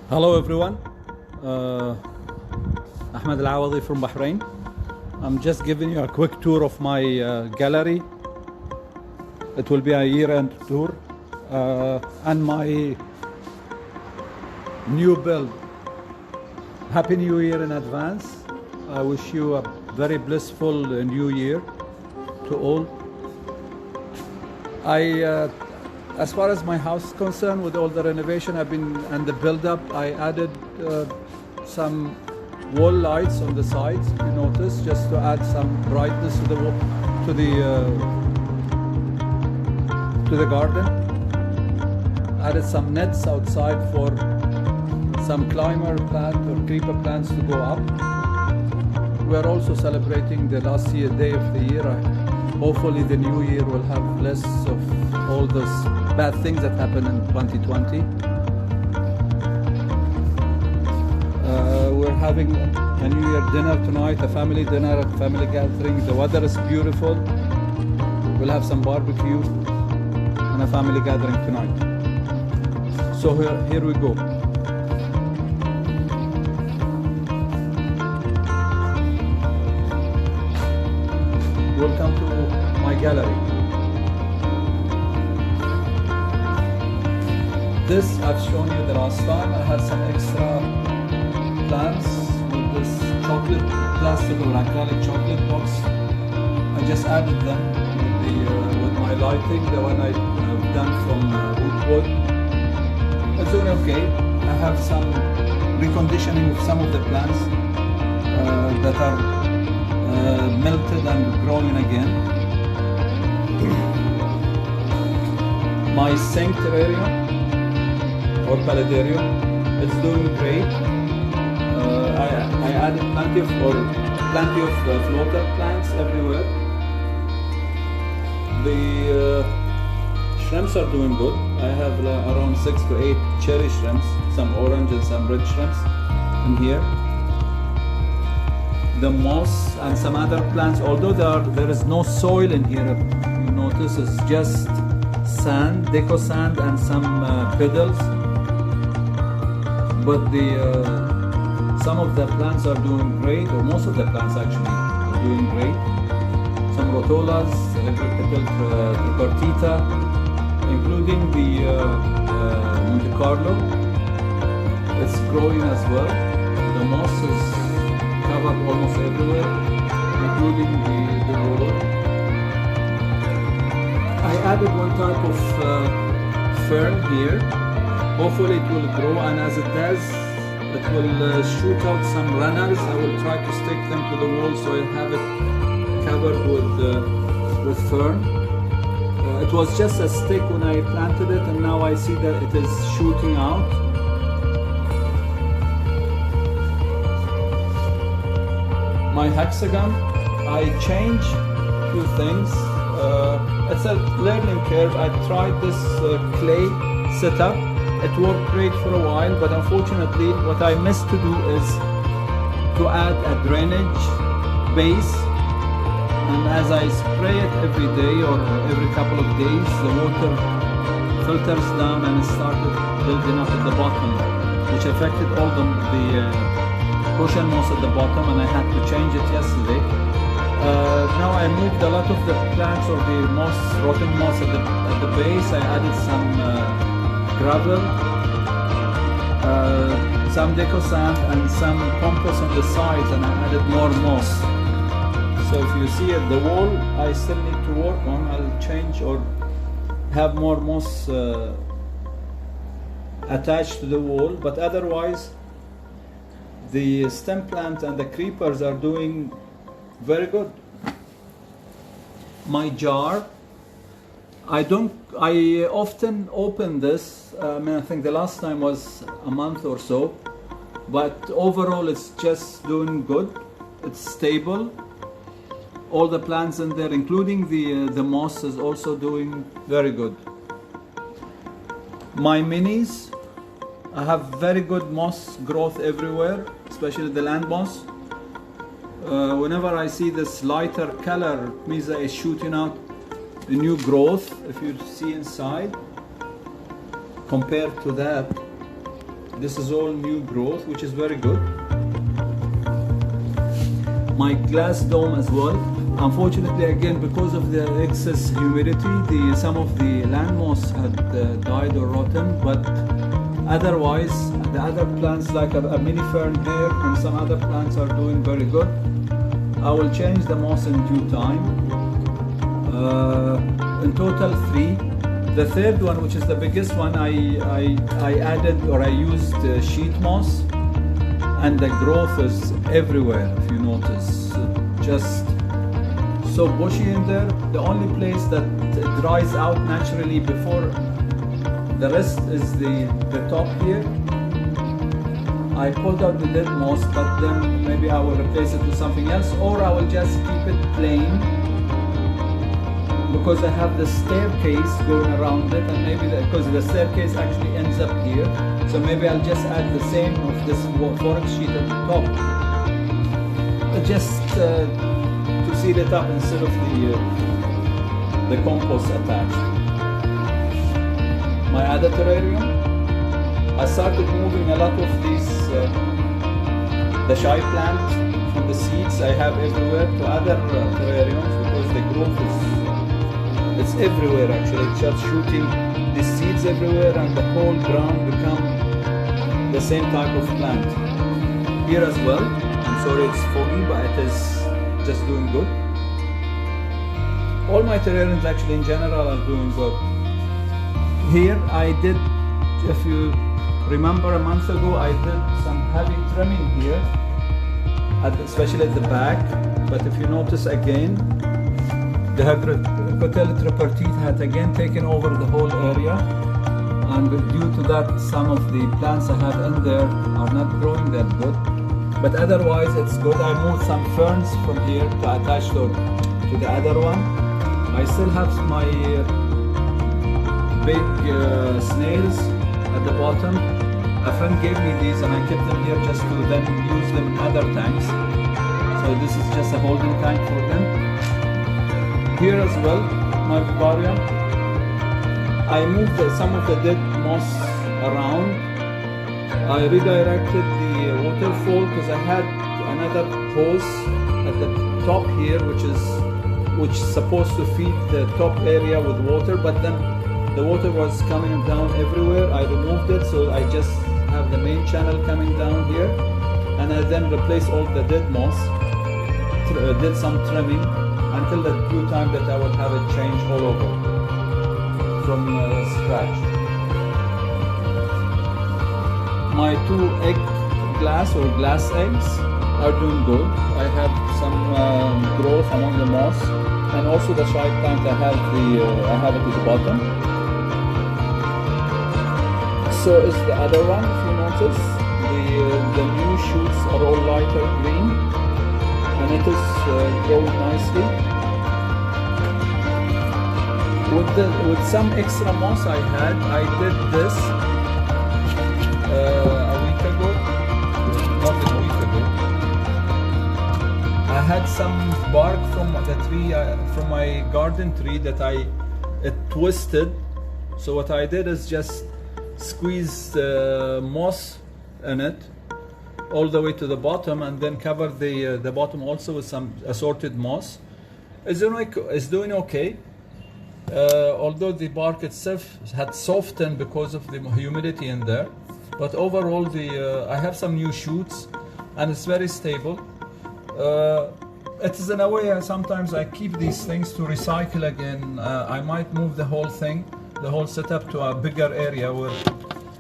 Hello everyone, Ahmed Al Awadi from Bahrain. I'm just giving you a quick tour of my gallery. It will be a year-end tour and my new build. Happy New Year in advance. I wish you a very blissful new year to all. As far as my house is concerned, with all the renovation and the build-up, I added some wall lights on the sides, if you notice, just to add some brightness to the garden. Added some nets outside for some climber plant or creeper plants to go up. We are also celebrating the last day of the year. Hopefully the new year will have less of all those bad things that happened in 2020. We're having a New Year dinner tonight, a family dinner, a family gathering. The weather is beautiful. We'll have some barbecue and a family gathering tonight. So here we go. Welcome to my gallery. This I've shown you the last time. I had some extra plants with this chocolate plastic or acrylic chocolate box. I just added them with my lighting, the one I've done from wood. It's doing okay. I have some reconditioning of some of the plants that are melted and growing again. My sanctuarium or paludarium, it's doing great. I added plenty of floater plants everywhere. The shrimps are doing good. I have around 6 to 8 cherry shrimps, some orange and some red shrimps in here. The moss and some other plants, although there is no soil in here, you notice it's just sand, deco sand and some petals. But some of the plants are doing great, or most of the plants actually are doing great. Some rotolas, tripartita, including the Monte Carlo. It's growing as well. The moss is covered almost everywhere, including the roller. I added one type of fern here. Hopefully it will grow, and as it does, it will shoot out some runners. I will try to stick them to the wall so I have it covered with fern. It was just a stick when I planted it, and now I see that it is shooting out. My hexagon, I changed a few things. It's a learning curve. I tried this clay setup. It worked great for a while, but unfortunately what I missed to do is to add a drainage base, and as I spray it every day or every couple of days, the water filters down and it started building up at the bottom, which affected all the Russian moss at the bottom, and I had to change it yesterday. Now I moved a lot of the plants or the moss, rotten moss at the base. I added some gravel, some deco sand and some compost on the sides, and I added more moss. So if you see at the wall, I still need to work on. I'll change or have more moss attached to the wall, but otherwise the stem plant and the creepers are doing very good. My jar, I often open this. I think the last time was a month or so, but overall it's just doing good. It's stable. All the plants in there, including the moss, is also doing very good. My minis, I have very good moss growth everywhere, especially the land moss. Whenever I see this lighter color, it means that it's shooting out the new growth. If you see inside, compared to that, This is all new growth, which is very good. My glass dome as well. Unfortunately, again, because of the excess humidity, some of the land moss had died or rotten, but otherwise, the other plants like a mini fern here and some other plants are doing very good. I will change the moss in due time. In total 3. The third one, which is the biggest one, I added or I used sheet moss, and the growth is everywhere. If you notice, just so bushy in there. The only place that dries out naturally before the rest is the top here. I pulled out the dead moss, but then maybe I will replace it with something else, or I will just keep it plain because I have the staircase going around it, and maybe because the staircase actually ends up here, so maybe I'll just add the same of this forex sheet at the top, just to seal it up instead of the compost attached. My other terrarium, I started moving a lot of these, the shy plant from the seeds I have everywhere to other terrariums because the growth it's everywhere actually. It's just shooting the seeds everywhere and the whole ground become the same type of plant. Here as well, I'm sorry it's foggy, but it is just doing good. All my terrariums actually in general are doing good. Here I did, if you remember a month ago, I did some heavy trimming here, especially at the back, but if you notice again, the Hypercotyle tripartite had again taken over the whole area, and due to that some of the plants I have in there are not growing that good, but otherwise it's good. I moved some ferns from here to attach to the other one. I still have my big snails at the bottom. A friend gave me these and I kept them here just to then use them in other tanks. So this is just a holding tank for them. Here as well, my vivarium, I moved some of the dead moss around. I redirected the waterfall because I had another hose at the top here, which is supposed to feed the top area with water, but then the water was coming down everywhere. I removed it, so I just have the main channel coming down here, and I then replaced all the dead moss, did some trimming until the due time that I will have it changed all over from scratch. My 2 egg glass or glass eggs are doing good. I have some growth among the moss, and also the shy plant I have it at the bottom. So is the other one. If you notice, the new shoots are all lighter green, and it is growing nicely. With some extra moss I did this a week ago, not a week ago. I had some bark from the tree, from my garden tree that it twisted. So what I did is just squeeze the moss in it all the way to the bottom, and then cover the bottom also with some assorted moss. It's doing okay. Although the bark itself had softened because of the humidity in there, but overall I have some new shoots and it's very stable. It is in a way sometimes I keep these things to recycle again. I might move the whole thing, the whole setup to a bigger area where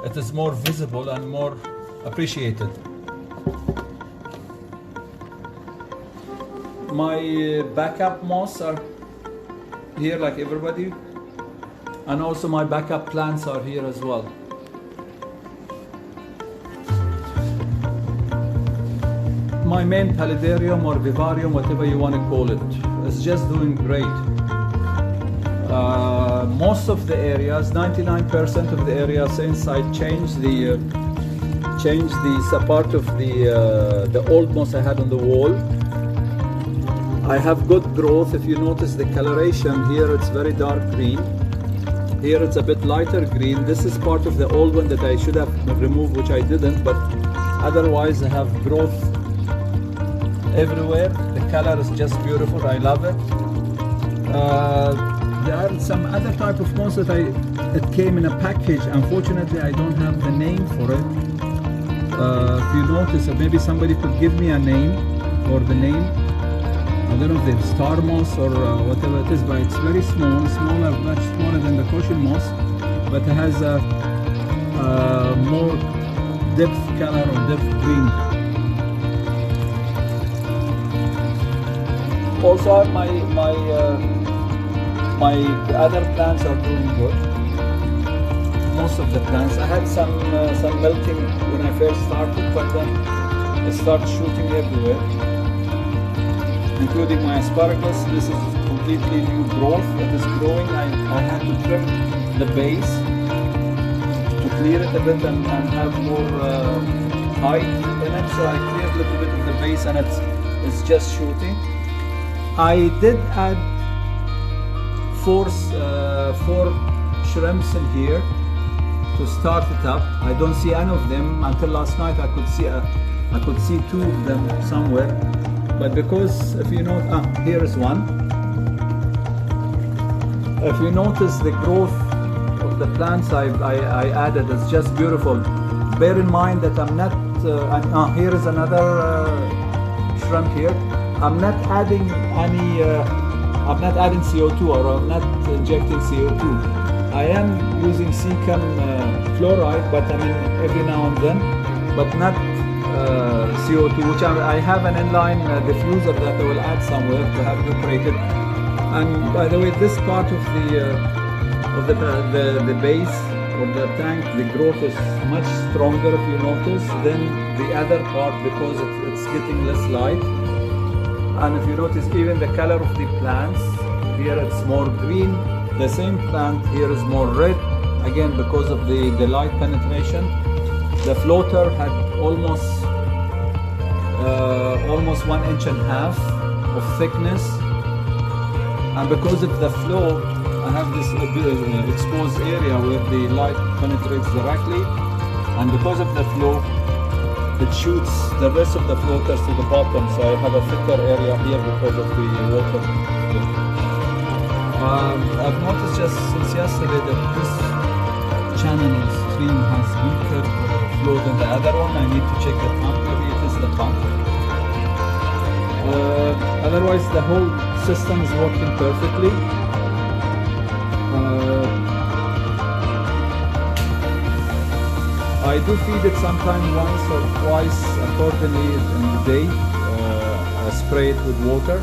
it is more visible and more appreciated. My backup moss are here like everybody, and also my backup plants are here as well. My main paludarium or vivarium, whatever you want to call it, is just doing great. Most of the areas, 99% of the area, since I changed the part of the old moss I had on the wall, I have good growth. If you notice the coloration here, it's very dark green. Here it's a bit lighter green. This is part of the old one that I should have removed, which I didn't, but otherwise I have growth everywhere. The color is just beautiful. I love it. There are some other type of moss that it came in a package. Unfortunately, I don't have the name for it. If you notice, maybe somebody could give me a name or the name. I don't know if it's star moss or whatever it is, but it's very small, much smaller than the Cochin moss, but it has a more depth color or depth green. Also, my other plants are doing good. Most of the plants. I had some melting when I first started, but then it started shooting everywhere, including my asparagus. This is completely new growth. It is growing. I had to trim the base to clear it a bit and have more height in it. So I cleared a little bit of the base and it's just shooting. I did add four shrimps in here to start it up. I don't see any of them. Until last night I could see two of them somewhere. But because if you know, here is one. If you notice the growth of the plants I added, it's just beautiful. Bear in mind that I'm not, here is another shrimp here. I'm not adding any, I'm not adding CO2 or I'm not injecting CO2. I am using Seachem fluoride, but I mean every now and then, but not CO2, which I have an inline diffuser that I will add somewhere to have it operated. And by the way, this part of the base or the tank, the growth is much stronger if you notice than the other part because it's getting less light. And if you notice, even the color of the plants, here it's more green. The same plant here is more red, again because of the light penetration. The floater had almost 1.5 inches of thickness, and because of the flow, I have this exposed area where the light penetrates directly, and because of the flow, it shoots the rest of the floaters to the bottom, so I have a thicker area here because of the water. I've noticed just since yesterday that this channel stream has weaker flow than the other one. I need to check the pump, maybe it is the pump. Otherwise the whole system is working perfectly. I do feed it sometimes once or twice accordingly in the day. I spray it with water.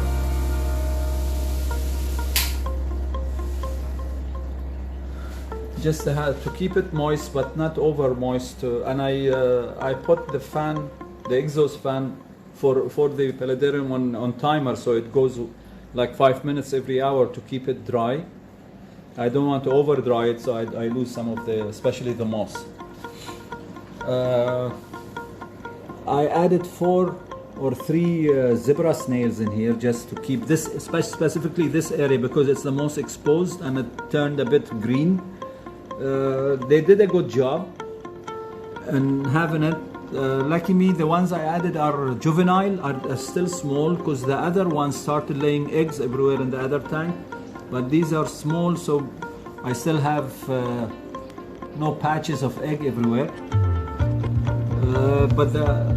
Just to keep it moist but not over moist. And I put the fan, the exhaust fan for the Paludarium on timer, so it goes like 5 minutes every hour to keep it dry. I don't want to over dry it, so I lose some of especially the moss. I added 4 or 3 zebra snails in here just to keep this, specifically this area, because it's the most exposed and it turned a bit green. They did a good job in having it. Lucky me, the ones I added are juvenile, are still small, because the other ones started laying eggs everywhere in the other tank, but these are small, so I still have no patches of egg everywhere. But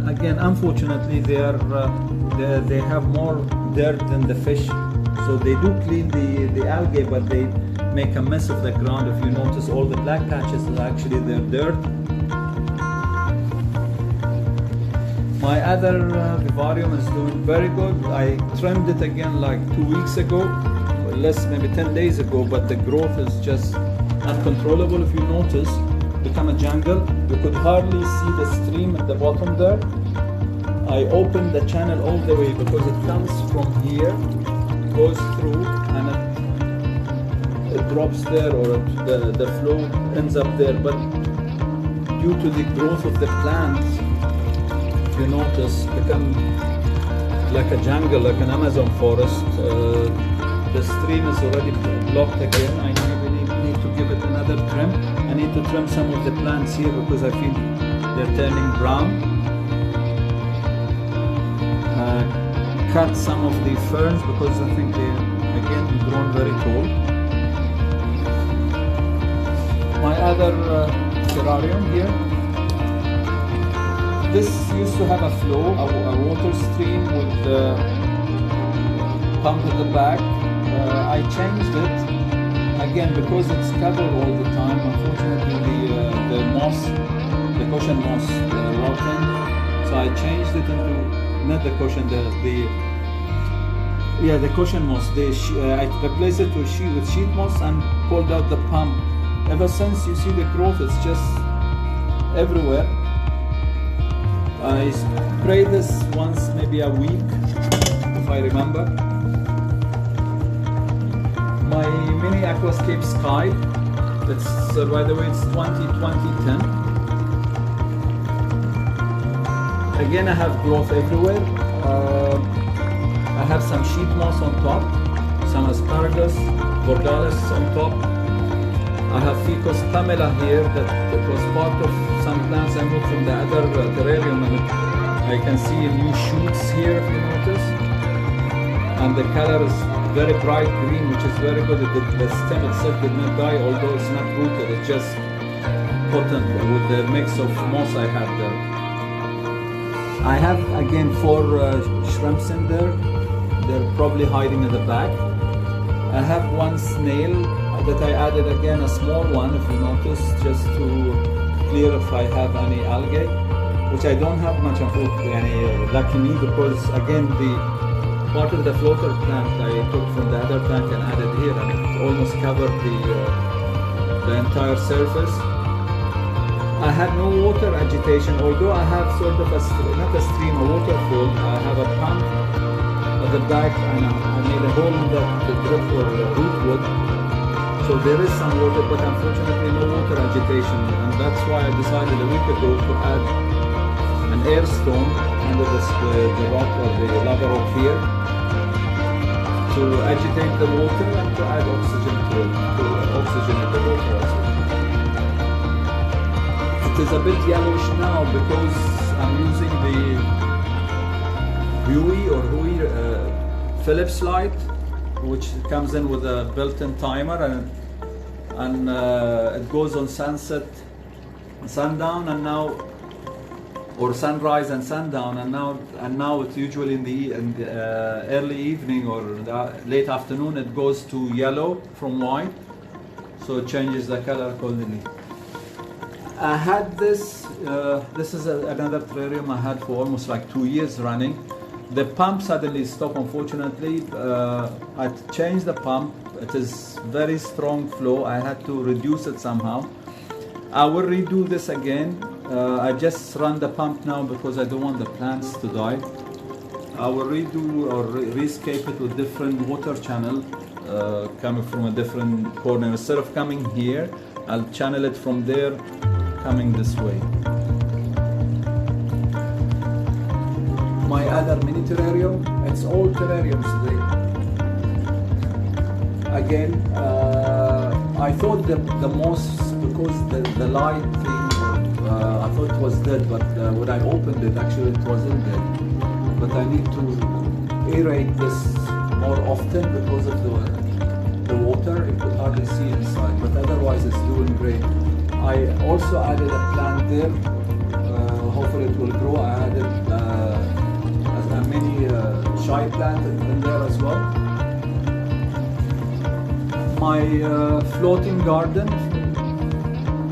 again, unfortunately, they have more dirt than the fish, so they do clean the algae, but they make a mess of the ground. If you notice, all the black patches is actually their dirt. My other vivarium is doing very good. I trimmed it again like 2 weeks ago, or less, maybe 10 days ago, but the growth is just uncontrollable. If you notice, become a jungle. You could hardly see the stream at the bottom there. I opened the channel all the way because it comes from here, goes through, and it drops there, or the flow ends up there. But due to the growth of the plants, if you notice, become like a jungle, like an Amazon forest. The stream is already blocked again. I need to give it another trim. I need to trim some of the plants here because I feel they're turning brown. Cut some of the ferns because I think they're again grown very tall. My other terrarium here. This used to have a flow, a water stream with the pump at the back. I changed it again because it's covered all the time. Unfortunately, the moss, the cushion moss, rotting. So I changed it into not the cushion, the cushion moss. I replaced it with sheet moss and pulled out the pump. Ever since, you see the growth is just everywhere. I spray this once, maybe a week, if I remember. My mini aquascape sky. That's by the way, it's 2010. Again, I have growth everywhere. I have some sheet moss on top, some asparagus, bordalis on top. I have Ficus pamela here that was part of some plants I moved from the other terrarium, and I can see new shoots here if you notice. And the color is very bright green, which is very good. The stem itself did not die, although it's not rooted, it's just potent with the mix of moss I have there. I have again 4 shrimps in there. They're probably hiding in the back. I have one snail that I added again, a small one if you notice, just to clear if I have any algae, which I don't have much of any, lucky me, because again the part of the floater plant I took from the other plant and added here, and it almost covered the entire surface. I have no water agitation, although I have sort of not a stream, a waterfall. I have a pump at the back, and I made a hole in that drip for rootwood. So there is some water, but unfortunately no water agitation, and that's why I decided a week ago to add an air stone under the rock or the lava rock here to agitate the water and to add oxygen to oxygenate the water also. It is a bit yellowish now because I'm using the Hui Philips light, which comes in with a built-in timer, and it goes on sunset, sundown, and now, or sunrise and sundown, and now it's usually in the early evening or the late afternoon it goes to yellow from white, so it changes the color accordingly. I had this. This is another terrarium I had for almost like 2 years running. The pump suddenly stopped, unfortunately. I changed the pump. It is very strong flow. I had to reduce it somehow. I will redo this again. I just run the pump now because I don't want the plants to die. I will redo or rescape it with different water channel coming from a different corner. Instead of coming here, I'll channel it from there, coming this way. My other mini terrarium, it's all terrariums today. Again, I thought the moss, because the light thing, I thought it was dead, but when I opened it, actually it wasn't dead. But I need to aerate this more often because of the water. You could hardly see inside, but otherwise it's doing great. I also added a plant there. Hopefully it will grow. I added a mini shy plant in there as well. My floating garden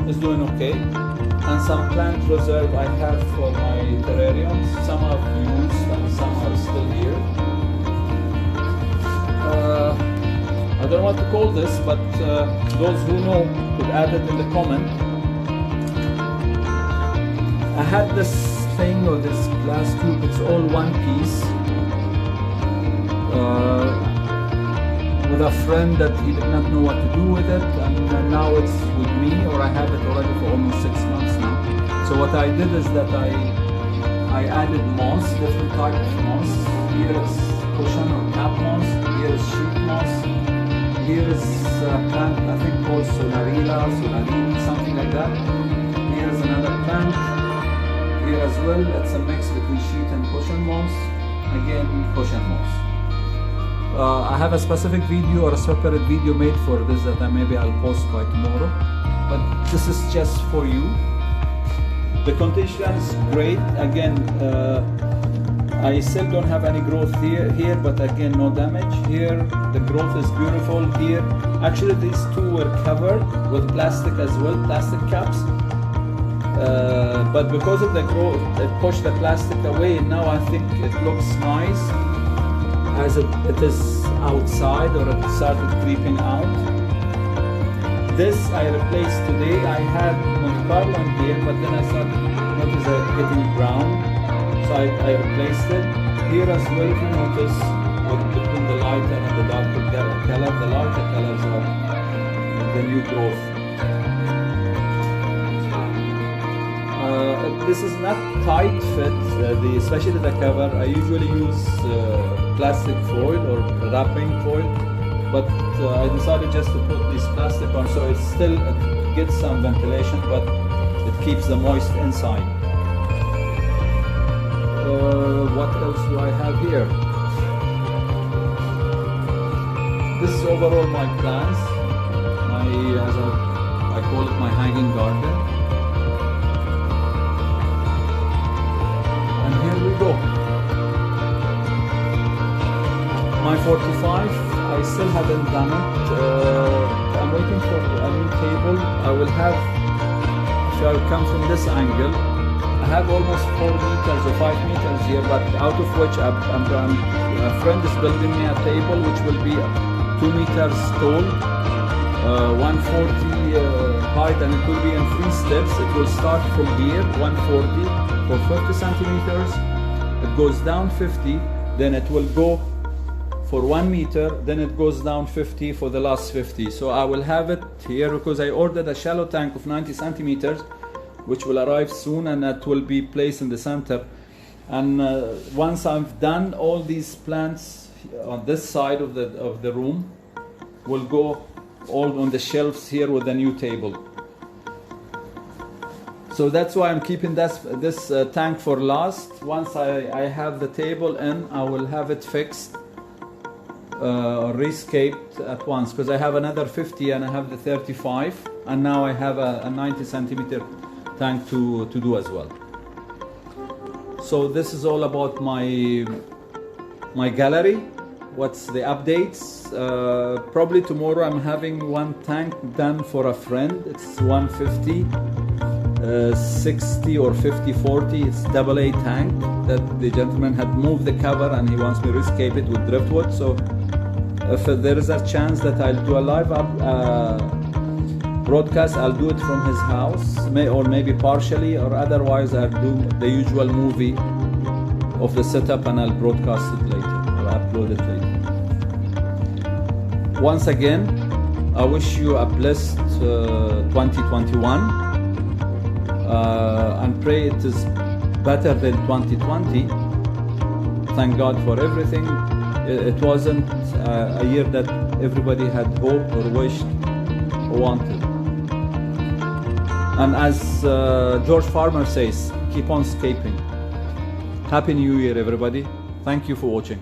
is doing okay, and some plant reserve I have for my terrariums. Some are used and some are still here. I don't know what to call this, but those who know could add it in the comment. I had this thing, or this glass tube, it's all one piece, with a friend that he did not know what to do with it, and now it's with me, or I have it already for almost 6 months now. So what I did is that I added moss, different type of moss. Here it's cushion or cap moss, here is sheet moss, here is a plant, I think called Solarila, Solarini, something like that. Here's another plant. Here as well, it's a mix between sheet and cushion moss. Again, cushion moss. I have a specific video or a separate video made for this that maybe I'll post by tomorrow. But this is just for you. The conditions great. Again, I still don't have any growth here, but again, no damage. Here, the growth is beautiful. Here, actually, these two were covered with plastic as well, plastic caps. But because of the growth, it pushed the plastic away. And now I think it looks nice as it is outside, or it started creeping out. This I replaced today. I had Monte Carlo in here, but then I started notice it getting brown, so I replaced it. Here as well, if you notice, between the lighter and the darker color, the lighter colors are the new growth. This is not tight fit, especially the cover. I usually use plastic foil or wrapping foil, but I decided just to put this plastic on, so it still gets some ventilation, but it keeps the moist inside. What else do I have here? This is overall my plants. As I call it, my hanging garden. And here we go. My 45. I still haven't done it. I'm waiting for a new table. I will have, if I come from this angle, I have almost 4 meters or 5 meters here, but out of which a friend is building me a table which will be 2 meters tall, 140 height, and it will be in 3 steps. It will start from here, 140 for 50 centimeters. It goes down 50, then it will go for 1 meter, then it goes down 50 for the last 50. So I will have it here because I ordered a shallow tank of 90 centimeters, which will arrive soon, and that will be placed in the center. And once I've done all these plants on this side of the room, will go all on the shelves here with the new table. So that's why I'm keeping this tank for last. Once I have the table in, I will have it fixed. Rescaped at once, because I have another 50 and I have the 35, and now I have a 90 centimeter tank to do as well. So this is all about my gallery. What's the updates? Probably tomorrow I'm having one tank done for a friend. It's 150 60 or 50-40. It's AA tank that the gentleman had moved the cover and he wants me to rescape it with driftwood. So if there is a chance that I'll do a live broadcast, I'll do it from his house, or maybe partially, or otherwise I'll do the usual movie of the setup and I'll broadcast it later, or upload it later. Once again, I wish you a blessed 2021 and pray it is better than 2020. Thank God for everything. It wasn't a year that everybody had hoped or wished or wanted. And as George Farmer says, keep on scaping. Happy New Year, everybody. Thank you for watching.